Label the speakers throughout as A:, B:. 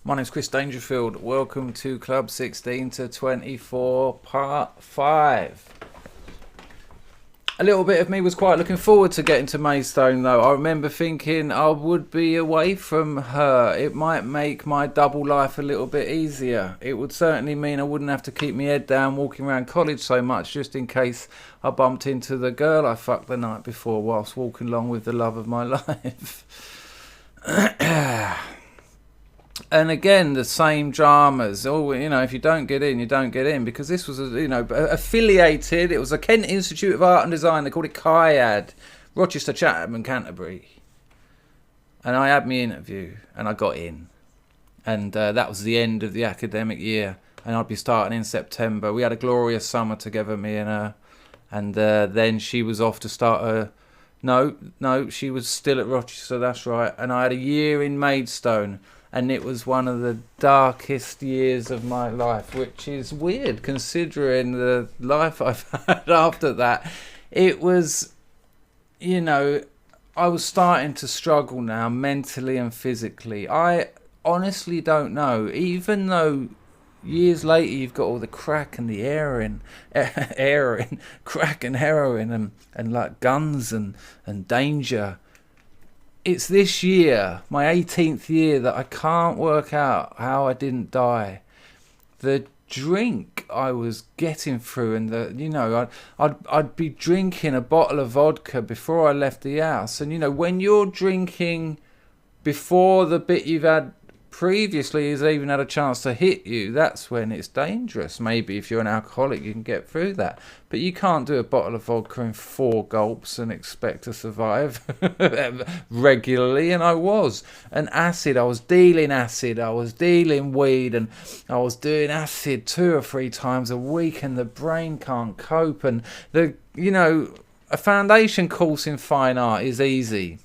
A: My name's Chris Dangerfield. Welcome to Club 16 to 24 Part 5. A little bit of me was quite looking forward to getting to Maidstone though. I remember thinking I would be away from her. It might make my double life a little bit easier. It would certainly mean I wouldn't have to keep my head down walking around college so much just in case I bumped into the girl I fucked the night before whilst walking along with the love of my life. And again, the same dramas. Oh, you know, if you don't get in, you don't get in. Because this was, affiliated. It was a Kent Institute of Art and Design. They called it CIAD. Rochester, Chatham and Canterbury. And I had my interview and I got in. And that was the end of the academic year. And I'd be starting in September. We had a glorious summer together, me and her. And then she was off to start her... No, she was still at Rochester, that's right. And I had a year in Maidstone. And it was one of the darkest years of my life, which is weird considering the life I've had after that. It was, I was starting to struggle now mentally and physically. I honestly don't know, even though years later you've got all the crack and the crack and heroin and like guns and danger. It's this year, my 18th year, that I can't work out how I didn't die. The drink I was getting through, and I'd be drinking a bottle of vodka before I left the house. And when you're drinking before the bit you've had previously has even had a chance to hit you, that's when it's dangerous. Maybe if you're an alcoholic you can get through that, but you can't do a bottle of vodka in 4 gulps and expect to survive regularly. And I was. And acid, I was dealing weed, and I was doing acid 2 or 3 times a week, and the brain can't cope. And a foundation course in fine art is easy.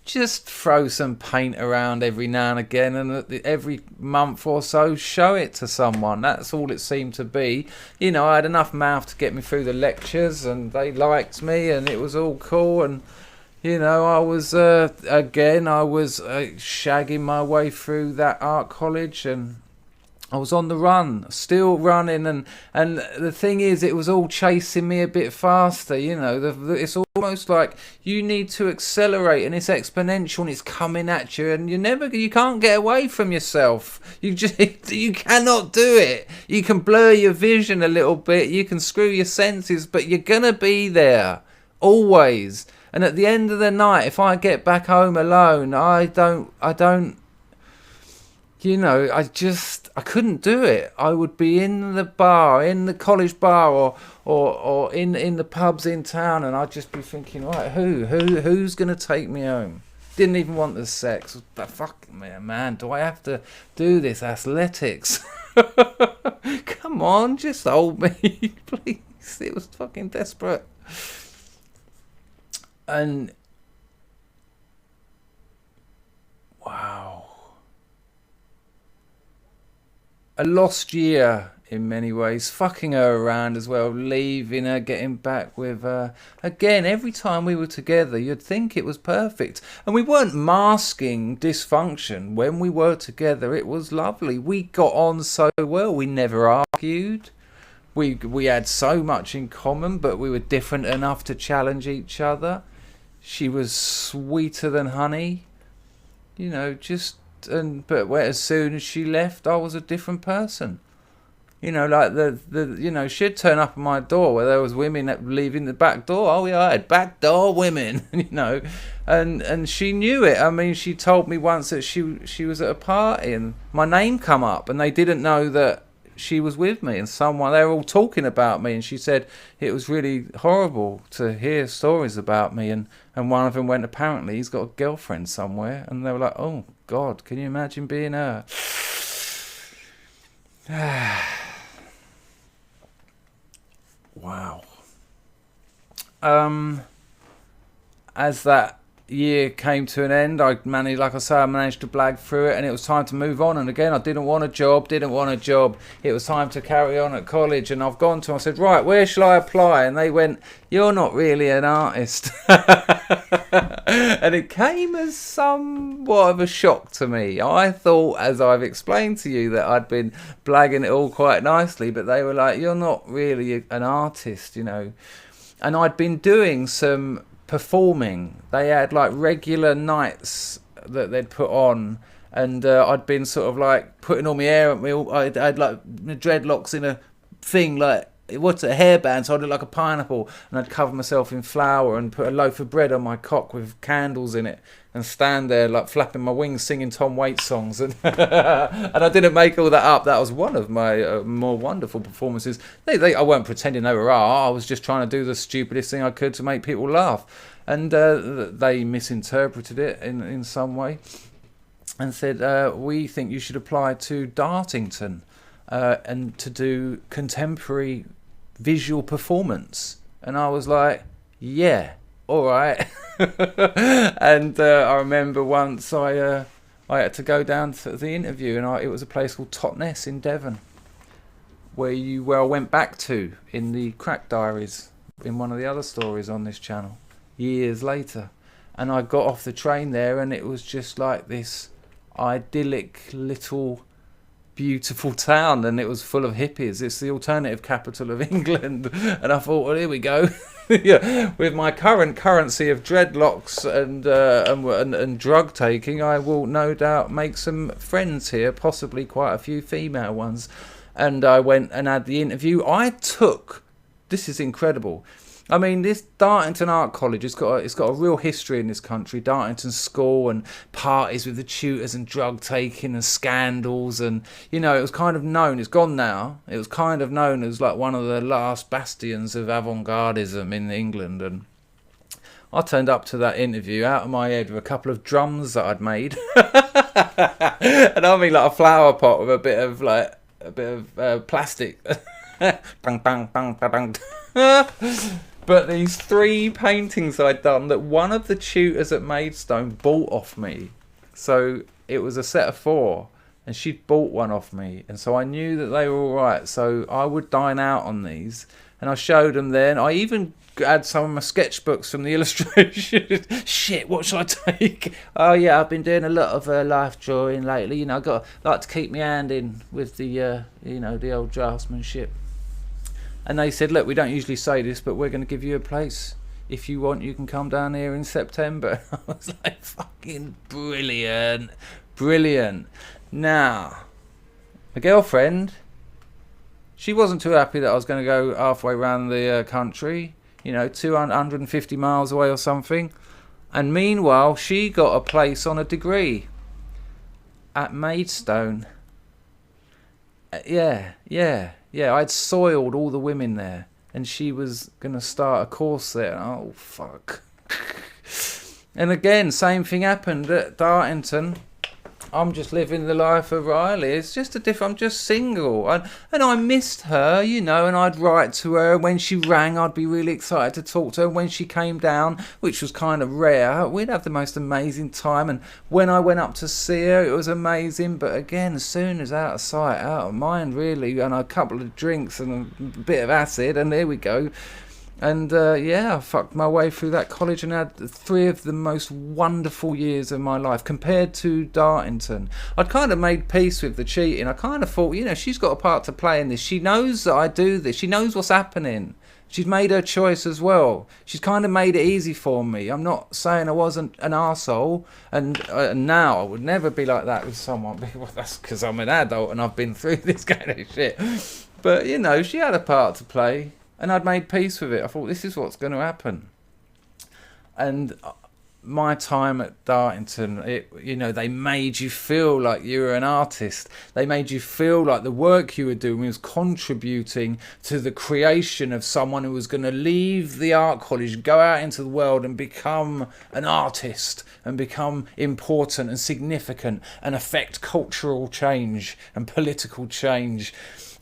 A: Just throw some paint around every now and again, and every month or so show it to someone. That's all it seemed to be. I had enough mouth to get me through the lectures, and they liked me, and it was all cool. And I was shagging my way through that art college, and I was on the run, still running, and the thing is, it was all chasing me a bit faster. It's almost like you need to accelerate, and it's exponential, and it's coming at you, and you can't get away from yourself. You cannot do it. You can blur your vision a little bit, you can screw your senses, but you're gonna be there always. And at the end of the night, if I get back home alone, I couldn't do it. I would be in the bar, in the college bar, or in the pubs in town, and I'd just be thinking, right, who's gonna take me home? Didn't even want the sex. But fuck man, do I have to do this athletics? Come on, just hold me, please. It was fucking desperate. And wow. A lost year in many ways, fucking her around as well, leaving her, getting back with her. Again, every time we were together, you'd think it was perfect. And we weren't masking dysfunction. When we were together, it was lovely. We got on so well. We never argued. We had so much in common, but we were different enough to challenge each other. She was sweeter than honey. But as soon as she left, I was a different person. Like she'd turn up at my door where there was women leaving the back door. Oh yeah, I had back door women, and she knew it. I mean, she told me once that she was at a party and my name come up, and they didn't know that she was with me, and they were all talking about me, and she said it was really horrible to hear stories about me, and one of them went, apparently he's got a girlfriend somewhere, and they were like, oh God, can you imagine being her? Wow. As that year came to an end. I managed to blag through it, and it was time to move on. And again, I didn't want a job. It was time to carry on at college, and I've gone to them. I said, right, where shall I apply? And they went, you're not really an artist. And it came as somewhat of a shock to me. I thought, as I've explained to you, that I'd been blagging it all quite nicely, but they were like, you're not really an artist, you know. And I'd been doing some performing. They had like regular nights that they'd put on, and I'd been sort of like putting all my hair up. I had like my dreadlocks in a thing, like what's a hairband, so I'd look like a pineapple, and I'd cover myself in flour and put a loaf of bread on my cock with candles in it and stand there like flapping my wings singing Tom Waits songs, and and I didn't make all that up. That was one of my more wonderful performances. I weren't pretending they were art. I was just trying to do the stupidest thing I could to make people laugh, and they misinterpreted it in some way and said, we think you should apply to Dartington and to do contemporary visual performance. And I was like, yeah, all right. And I remember once I had to go down to the interview, and it was a place called Totnes in Devon, where I went back to in the Crack Diaries, in one of the other stories on this channel, years later. And I got off the train there, and it was just like this idyllic little beautiful town, and it was full of hippies. It's the alternative capital of England. And I thought, well, here we go. Yeah, with my current currency of dreadlocks and drug taking, I will no doubt make some friends here, possibly quite a few female ones. And I went and had the interview. This is incredible. I mean, this Dartington Art College, it's got a real history in this country. Dartington School, and parties with the tutors, and drug taking and scandals, and you know, it was kind of known. It's gone now. It was kind of known as like one of the last bastions of avant-gardism in England. And I turned up to that interview out of my head with a couple of drums that I'd made, and I mean like a flower pot with a bit of plastic. Bang, bang, bang, bang, bang. But these 3 paintings I'd done that one of the tutors at Maidstone bought off me. So it was a set of 4, and she'd bought one off me. And so I knew that they were all right. So I would dine out on these, and I showed them then. I even had some of my sketchbooks from the illustration. Shit, what should I take? Oh yeah, I've been doing a lot of life drawing lately. You know, I like to keep my hand in with the the old draftsmanship. And they said, look, we don't usually say this, but we're going to give you a place. If you want, you can come down here in September. I was like, fucking brilliant. Brilliant. Now, my girlfriend, she wasn't too happy that I was going to go halfway around the country, 250 miles away or something. And meanwhile, she got a place on a degree at Maidstone. Yeah, I'd soiled all the women there, and she was going to start a course there. Oh, fuck. And again, same thing happened at Dartington. I'm just living the life of Riley. It's just I'm just single. And I missed her, and I'd write to her. When she rang, I'd be really excited to talk to her. When she came down, which was kind of rare, we'd have the most amazing time. And when I went up to see her, it was amazing. But again, as soon as out of sight, out of mind, really, and a couple of drinks and a bit of acid, and there we go. And I fucked my way through that college and had 3 of the most wonderful years of my life. Compared to Dartington, I'd kind of made peace with the cheating. I kind of thought, she's got a part to play in this. She knows that I do this. She knows what's happening. She's made her choice as well. She's kind of made it easy for me. I'm not saying I wasn't an arsehole, and now I would never be like that with someone. Well, that's because I'm an adult and I've been through this kind of shit. But, she had a part to play. And I'd made peace with it. I thought, this is what's going to happen. And my time at Dartington, they made you feel like you were an artist. They made you feel like the work you were doing was contributing to the creation of someone who was going to leave the art college, go out into the world and become an artist and become important and significant and affect cultural change and political change.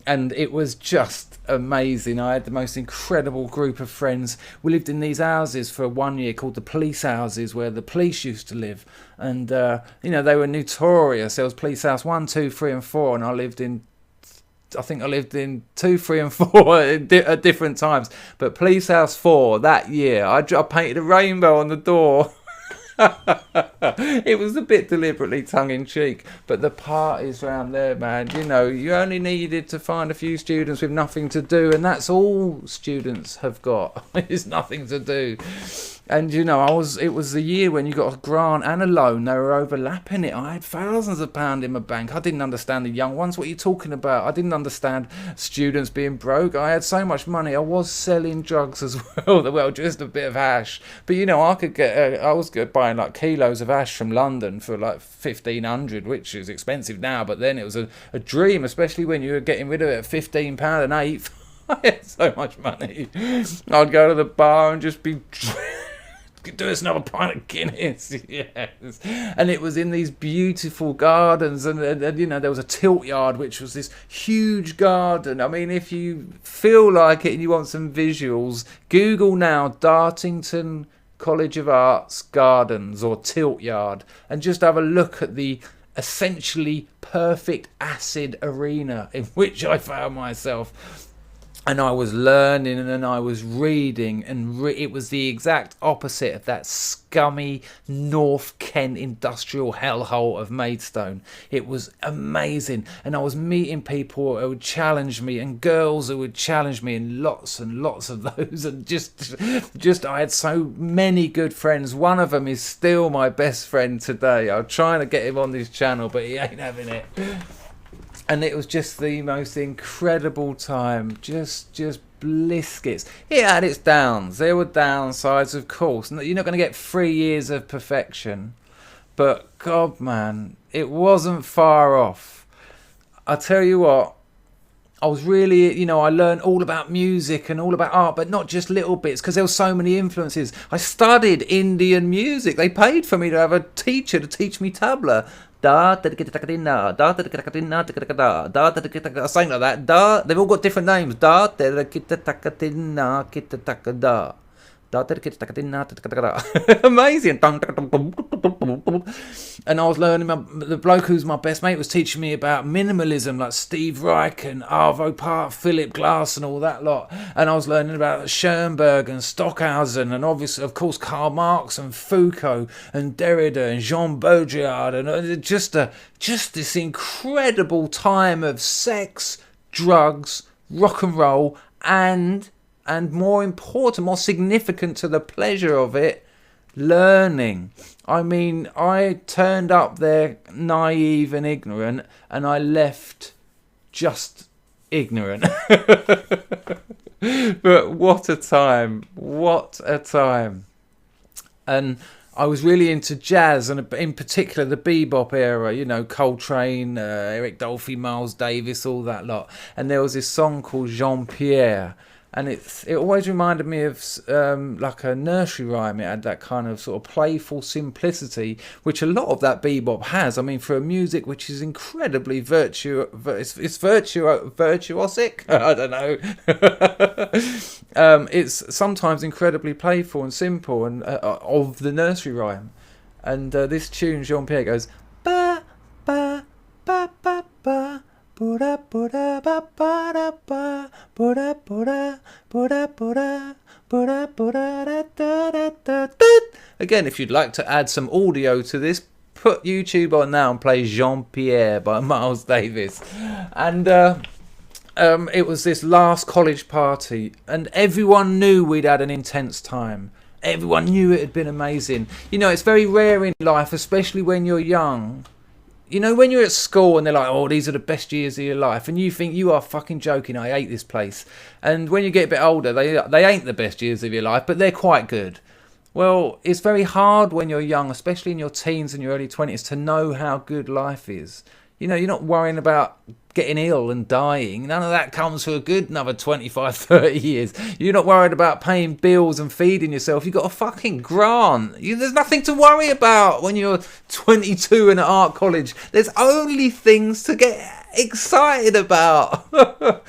A: And it was just amazing. I had the most incredible group of friends. We lived in these houses for 1 year called the police houses, where the police used to live. And, they were notorious. There was police house 1, 2, 3 and 4, and I think I lived in 2, 3 and 4 at different times. But police house 4 that year, I painted a rainbow on the door. It was a bit deliberately tongue-in-cheek, but the parties around there, man, you only needed to find a few students with nothing to do, and that's all students have got is nothing to do. And it was the year when you got a grant and a loan. They were overlapping it. I had thousands of pounds in my bank. I didn't understand the young ones. What are you talking about? I didn't understand students being broke. I had so much money. I was selling drugs as well. Well, just a bit of hash. But I could get. I was buying like kilos of hash from London for like 1,500, which is expensive now. But then it was a dream, especially when you were getting rid of it at £15 an eighth. I had so much money. I'd go to the bar and just be. Do us another pint of Guinness. Yes. And it was in these beautiful gardens, and there was a tilt yard, which was this huge garden. I mean, if you feel like it and you want some visuals, Google now Dartington College of Arts Gardens or Tilt Yard, and just have a look at the essentially perfect acid arena in which I found myself. And I was learning and I was reading, and it was the exact opposite of that scummy North Kent industrial hellhole of Maidstone. It was amazing, and I was meeting people who would challenge me, and girls who would challenge me, and lots of those, and just I had so many good friends. One of them is still my best friend today. I'm trying to get him on this channel, but he ain't having it. And it was just the most incredible time, just bliskets. It had its downs. There were downsides, of course. You're not going to get 3 years of perfection. But, God, man, it wasn't far off. I tell you what, I was really, I learned all about music and all about art, but not just little bits, because there were so many influences. I studied Indian music. They paid for me to have a teacher to teach me tabla. I sang like that. They've all got different names. Amazing. And I was learning, the bloke who's my best mate was teaching me about minimalism, like Steve Reich and Arvo Part, Philip Glass and all that lot. And I was learning about Schoenberg and Stockhausen, and obviously, of course, Karl Marx and Foucault and Derrida and Jean Baudrillard, and just this incredible time of sex, drugs, rock and roll, and more important, more significant to the pleasure of it, learning. I mean, I turned up there naive and ignorant, and I left just ignorant. But what a time. What a time. And I was really into jazz, and in particular the bebop era, Coltrane, Eric Dolphy, Miles Davis, all that lot. And there was this song called Jean-Pierre, and it always reminded me of like a nursery rhyme. It had that kind of sort of playful simplicity, which a lot of that bebop has. I mean, for a music which is incredibly virtuosic. I don't know. It's sometimes incredibly playful and simple, and of the nursery rhyme. And this tune, Jean-Pierre, goes ba ba ba ba ba. Again, if you'd like to add some audio to this, put YouTube on now and play Jean-Pierre by Miles Davis. And it was this last college party, and everyone knew we'd had an intense time. Everyone knew it had been amazing. It's very rare in life, especially when you're young. When you're at school and they're like, oh, these are the best years of your life, and you think, you are fucking joking, I hate this place. And when you get a bit older, they ain't the best years of your life, but they're quite good. Well, it's very hard when you're young, especially in your teens and your early 20s, to know how good life is. You're not worrying about getting ill and dying. None of that comes for a good another 25, 30 years. You're not worried about paying bills and feeding yourself. You've got a fucking grant. There's nothing to worry about when you're 22 in an art college. There's only things to get excited about.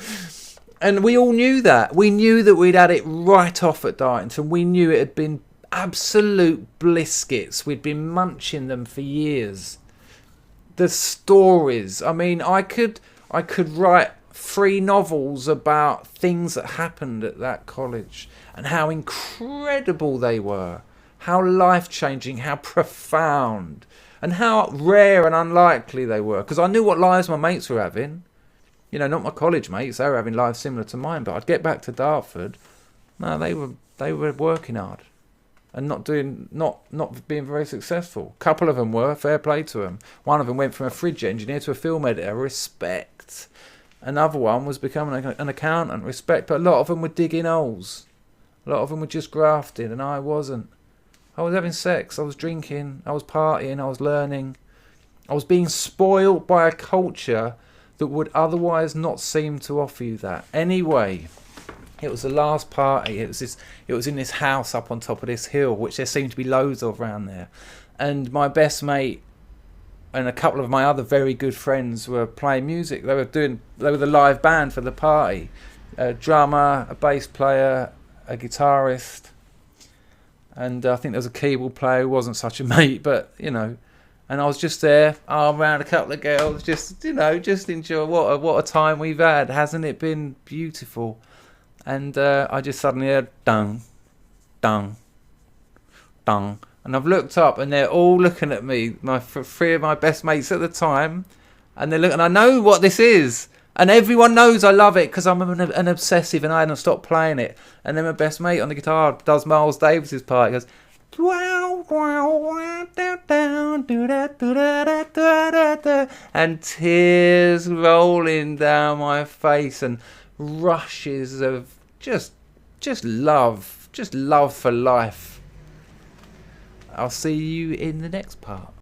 A: And we all knew that. We knew that we'd had it right off at Dartington. We knew it had been absolute biscuits. We'd been munching them for years. The stories. I mean, I could write 3 novels about things that happened at that college and how incredible they were, how life-changing, how profound, and how rare and unlikely they were. Because I knew what lives my mates were having. You know, not my college mates. They were having lives similar to mine. But I'd get back to Dartford. No, they were working hard and not being very successful. A couple of them were. Fair play to them. One of them went from a fridge engineer to a film editor. Respect. Another one was becoming an accountant. Respect. But a lot of them were digging holes. A lot of them were just grafting, and I wasn't. I was having sex. I was drinking. I was partying. I was learning. I was being spoiled by a culture that would otherwise not seem to offer you that. Anyway, it was the last party. It was in this house up on top of this hill, which there seemed to be loads of around there. And my best mate and a couple of my other very good friends were playing music. They were the live band for the party. A drummer, a bass player, a guitarist, and I think there was a keyboard player who wasn't such a mate, but you know. And I was just there, arm around a couple of girls, just enjoy what a time we've had. Hasn't it been beautiful? And I just suddenly heard dung, dung, dung. And I've looked up and they're all looking at me, 3 of my best mates at the time. And they're looking, and I know what this is. And everyone knows I love it because I'm an obsessive and I hadn't stopped playing it. And then my best mate on the guitar does Miles Davis's part. He goes, and tears rolling down my face and rushes of just love for life. I'll see you in the next part.